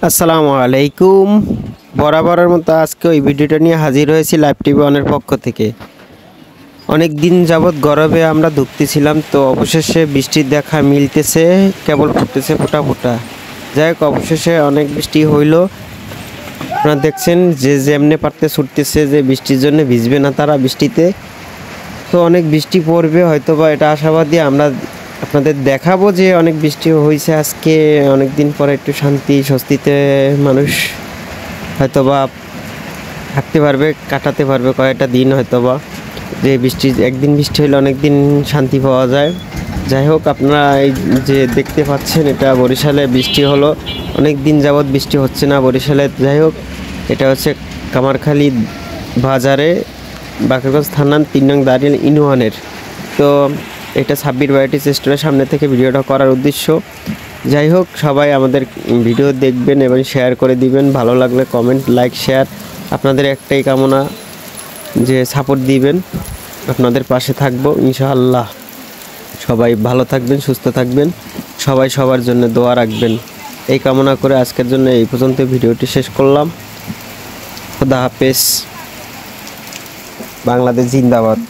আসসালামু আলাইকুম। বরাবরের মতো আজকে ওই ভিডিওটা নিয়ে হাজির হয়েছি লাইভ টিভি ওয়ানের পক্ষ থেকে। অনেক দিন যাবৎ গরমে আমরা ধুঁকতেছিলাম, তো অবশেষে বৃষ্টির দেখা মিলতেছে, কেবল পড়তেছে ফোঁটা ফোঁটা। যাই হোক, অবশেষে অনেক বৃষ্টি হইল। আপনারা দেখছেন যে যেমনে পারতে ছুটতেছে, যে বৃষ্টির জন্য ভিজবে না তারা বৃষ্টিতে। তো অনেক বৃষ্টি পড়বে হয়তো বা, এটা আশাবাদী। আমরা আপনাদের দেখাবো যে অনেক বৃষ্টি হয়েছে আজকে, অনেক দিন পরে একটু শান্তি স্বস্তিতে মানুষ হয়তোবা থাকতে পারবে, কাটাতে পারবে কয়েকটা দিন হয়তোবা। যে বৃষ্টি, একদিন বৃষ্টি হলে অনেক দিন শান্তি পাওয়া যায়। যাই হোক, আপনারা এই যে দেখতে পাচ্ছেন, এটা বরিশালে বৃষ্টি হলো। অনেক দিন যাবৎ বৃষ্টি হচ্ছে না বরিশালে। যাই হোক, এটা হচ্ছে কামারখালী বাজারে, বাকেরগঞ্জ থানার ৩ নং দাঁড়িয়ে ইউনিয়নের। তো এটা সাব্বির ভ্যারাইটিস স্টোরের সামনে থেকে ভিডিওটা করার উদ্দেশ্য। যাই হোক, সবাই আমাদের ভিডিও দেখবেন এবং শেয়ার করে দিবেন। ভালো লাগলে কমেন্ট, লাইক, শেয়ার। আপনাদের একটাই কামনা যে সাপোর্ট দিবেন, আপনাদের পাশে থাকবো ইনশাআল্লাহ। সবাই ভালো থাকবেন, সুস্থ থাকবেন, সবাই সবার জন্য দোয়া রাখবেন, এই কামনা করে আজকের জন্য এই পর্যন্ত ভিডিওটি শেষ করলাম। খোদা হাফেজ। বাংলাদেশ জিন্দাবাদ।